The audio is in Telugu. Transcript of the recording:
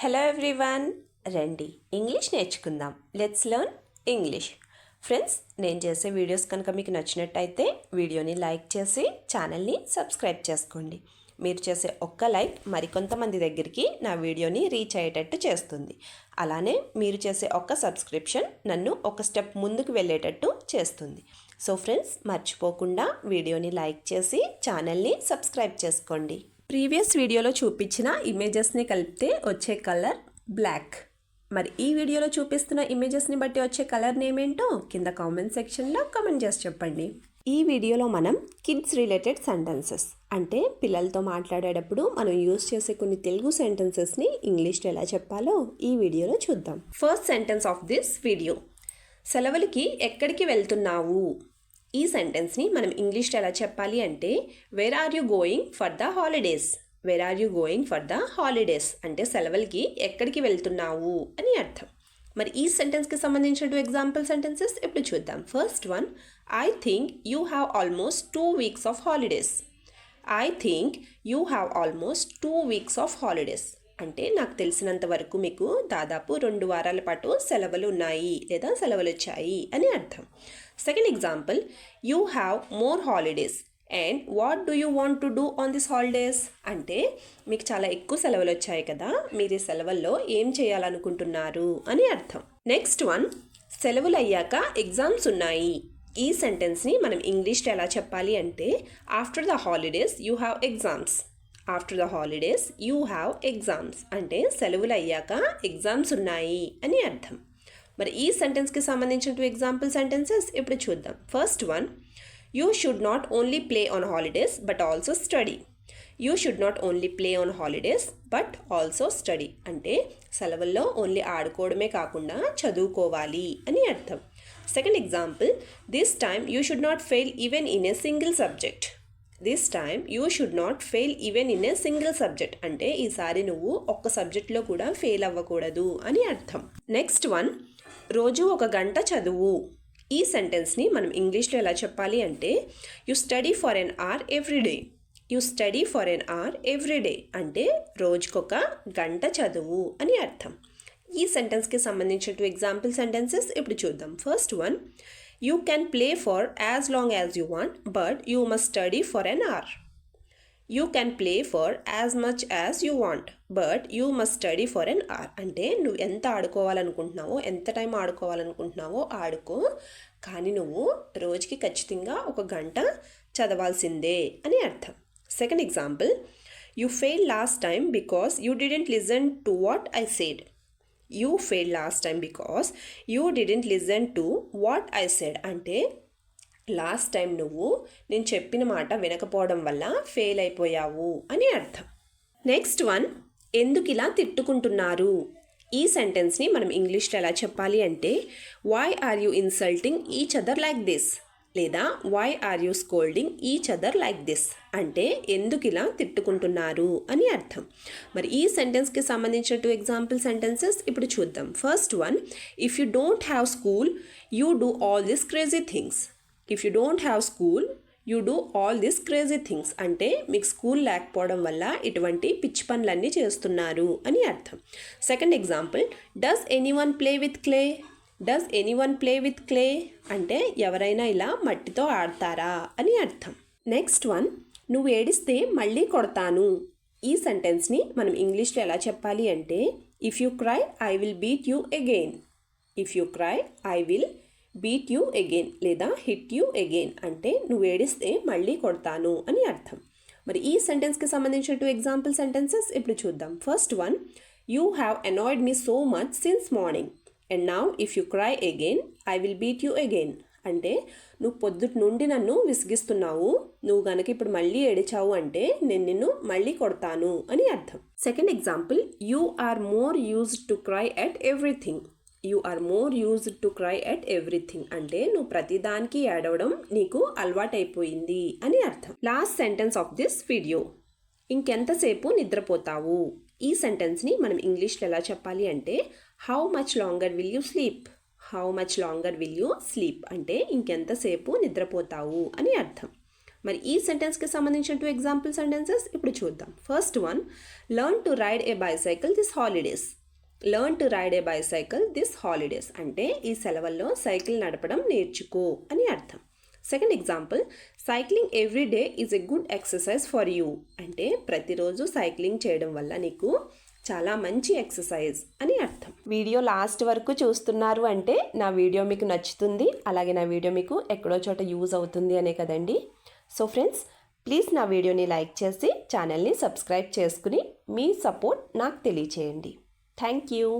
హలో ఎవ్రీవన్, రండి ఇంగ్లీష్ నేర్చుకుందాం. Let's learn English. ఫ్రెండ్స్, నేను చేసే వీడియోస్ కనుక మీకు నచ్చినట్టయితే వీడియోని లైక్ చేసి ఛానల్ని సబ్స్క్రైబ్ చేసుకోండి. మీరు చేసే ఒక్క లైక్ మరికొంతమంది దగ్గరికి నా వీడియోని రీచ్ అయ్యేటట్టు చేస్తుంది. అలానే మీరు చేసే ఒక్క సబ్స్క్రిప్షన్ నన్ను ఒక స్టెప్ ముందుకు వెళ్ళేటట్టు చేస్తుంది. సో ఫ్రెండ్స్, మర్చిపోకుండా వీడియోని లైక్ చేసి ఛానల్ని సబ్స్క్రైబ్ చేసుకోండి. ప్రీవియస్ వీడియోలో చూపించిన ఇమేజెస్ని కలిపితే వచ్చే కలర్ బ్లాక్. మరి ఈ వీడియోలో చూపిస్తున్న ఇమేజెస్ని బట్టి వచ్చే కలర్ నేమ్ ఏంటో కింద కామెంట్ సెక్షన్లో కామెంట్ చేసి చెప్పండి. ఈ వీడియోలో మనం కిడ్స్ రిలేటెడ్ సెంటెన్సెస్ అంటే పిల్లలతో మాట్లాడేటప్పుడు మనం యూజ్ చేసే కొన్ని తెలుగు సెంటెన్సెస్ని ఇంగ్లీష్లో ఎలా చెప్పాలో ఈ వీడియోలో చూద్దాం. First sentence of this video: సెలవులకి ఎక్కడికి వెళ్తున్నావు? ఈ సెంటెన్స్ని మనం ఇంగ్లీష్లో ఎలా చెప్పాలి అంటే where are you going for the holidays. Where are you going for the holidays అంటే సెలవులకి ఎక్కడికి వెళ్తున్నావు అని అర్థం. మరి ఈ సెంటెన్స్కి సంబంధించిన ఎగ్జాంపుల్ సెంటెన్సెస్ ఇప్పుడు చూద్దాం. First one: I think you have almost 2 weeks of holidays. I think you have almost 2 weeks of holidays అంటే నాకు తెలిసినంత వరకు మీకు దాదాపు 2 వారాల పాటు సెలవులు ఉన్నాయి లేదా సెలవులు వచ్చాయి అని అర్థం. Second example: you have more holidays and what do you want to do on this holidays అంటే మీకు చాలా ఎక్కువ సెలవులు వచ్చాయి కదా, మీరు ఈ సెలవుల్లో ఏం చేయాలనుకుంటున్నారు అని అర్థం. నెక్స్ట్ వన్: సెలవులు అయ్యాక ఎగ్జామ్స్ ఉన్నాయి. ఈ సెంటెన్స్ని మనం ఇంగ్లీష్లో ఎలా చెప్పాలి అంటే after the holidays you have exams. After the holidays you have exams అంటే సెలవులు అయ్యాక ఎగ్జామ్స్ ఉన్నాయి అని అర్థం. మరి ఈ సెంటెన్స్కి సంబంధించిన ఎగ్జాంపుల్ సెంటెన్సెస్ ఇప్పుడు చూద్దాం. First one: you should not only play on holidays but also study. You should not only play on holidays but also study అంటే సెలవుల్లో ఓన్లీ ఆడుకోవడమే కాకుండా చదువుకోవాలి అని అర్థం. Second example: this time you should not fail even in a single subject. This time you should not fail even in a single subject అంటే ఈసారి నువ్వు ఒక్క సబ్జెక్ట్లో కూడా ఫెయిల్ అవ్వకూడదు అని అర్థం. నెక్స్ట్ వన్: రోజు 1 గంట చదువు. ఈ సెంటెన్స్ని మనం ఇంగ్లీష్లో ఎలా చెప్పాలి అంటే you study for an hour every day. You study for an hour every day అంటే రోజుకొక గంట చదువు అని అర్థం. ఈ సెంటెన్స్కి సంబంధించిన ఎగ్జాంపుల్ సెంటెన్సెస్ ఇప్పుడు చూద్దాం. First one: you can play for as long as you want but you must study for an hour. You can play for as much as you want but you must study for an hour అంటే నువ్వు ఎంత ఆడుకోవాలనుకుంటున్నావో, ఎంత టైం ఆడుకోవాలనుకుంటున్నావో ఆడుకో, కానీ నువ్వు రోజుకి ఖచ్చితంగా 1 గంట చదవాల్సిందే అని అర్థం. Second example: you fail last time because you didn't listen to what I said. You fail last time because you didn't listen to what I said అంటే లాస్ట్ టైం నువ్వు నేను చెప్పిన మాట వినకపోవడం వల్ల ఫెయిల్ అయిపోయావు అని అర్థం. నెక్స్ట్ వన్: ఎందుకు ఇలా తిట్టుకుంటున్నారు? ఈ సెంటెన్స్ని మనం ఇంగ్లీష్లో ఎలా చెప్పాలి అంటే why are you insulting each other like this లేదా why are you scolding each other like this అంటే ఎందుకు ఇలా తిట్టుకుంటున్నారు అని అర్థం. మరి ఈ సెంటెన్స్కి సంబంధించిన ఎగ్జాంపుల్ సెంటెన్సెస్ ఇప్పుడు చూద్దాం. First one: if you don't have school you do all this crazy things. If you don't have school you do all this crazy things అంటే మీకు స్కూల్ లేకపోవడం వల్ల ఇటువంటి పిచ్చి పనులన్నీ చేస్తున్నారు అని అర్థం. Second example: does anyone play with clay. Does anyone play with clay అంటే ఎవరైనా ఇలా మట్టితో ఆడతారా అని అర్థం. నెక్స్ట్ వన్: నువ్వు ఏడిస్తే మళ్ళీ కొడతాను. ఈ సెంటెన్స్ని మనం ఇంగ్లీష్లో ఎలా చెప్పాలి అంటే if you cry I will beat you again. If you cry I will beat you again లేదా హిట్ యూ అగైన్ అంటే నువ్వు ఏడిస్తే మళ్ళీ కొడతాను అని అర్థం. మరి ఈ సెంటెన్స్కి సంబంధించిన ఎగ్జాంపుల్ సెంటెన్సెస్ ఇప్పుడు చూద్దాం. First one: you have annoyed me so much since morning and now if you cry again I will beat you again అంటే నువ్వు పొద్దుటి నుండి నన్ను విసిగిస్తున్నావు, నువ్వు కనుక ఇప్పుడు మళ్ళీ ఏడిచావు అంటే నేను నిన్ను మళ్ళీ కొడతాను అని అర్థం. Second example: you are more used to cry at everything. You are more used to cry at everything అంటే నువ్వు ప్రతిదానికి ఏడవడం నీకు అలవాటైపోయింది అని అర్థం. Last sentence of this video: ఇంకెంతసేపు నిద్రపోతావు. ఈ సెంటెన్స్ని మనం ఇంగ్లీష్లో ఎలా చెప్పాలి అంటే how much longer will you sleep. How much longer will you sleep అంటే ఇంకెంతసేపు నిద్రపోతావు అని అర్థం. మరి ఈ సెంటెన్స్కి సంబంధించిన 2 ఎగ్జాంపుల్ సెంటెన్సెస్ ఇప్పుడు చూద్దాం. First one, learn to ride a bicycle this holidays. Learn to ride a bicycle this holidays అంటే ఈ సెలవుల్లో సైకిల్ నడపడం నేర్చుకో అని అర్థం. Second example, cycling every day is a good exercise for you అంటే ప్రతిరోజు సైక్లింగ్ చేయడం వల్ల నీకు చాలా మంచి ఎక్సర్సైజ్ అని అర్థం. వీడియో లాస్ట్ వరకు చూస్తున్నారు అంటే నా వీడియో మీకు నచ్చుతుంది, అలాగే నా వీడియో మీకు ఎక్కడో చోట యూజ్ అవుతుంది అనే కదండి. సో ఫ్రెండ్స్, ప్లీజ్ నా వీడియోని లైక్ చేసి ఛానల్ని సబ్స్క్రైబ్ చేసుకుని మీ సపోర్ట్ నాకు తెలియచేయండి. Thank you.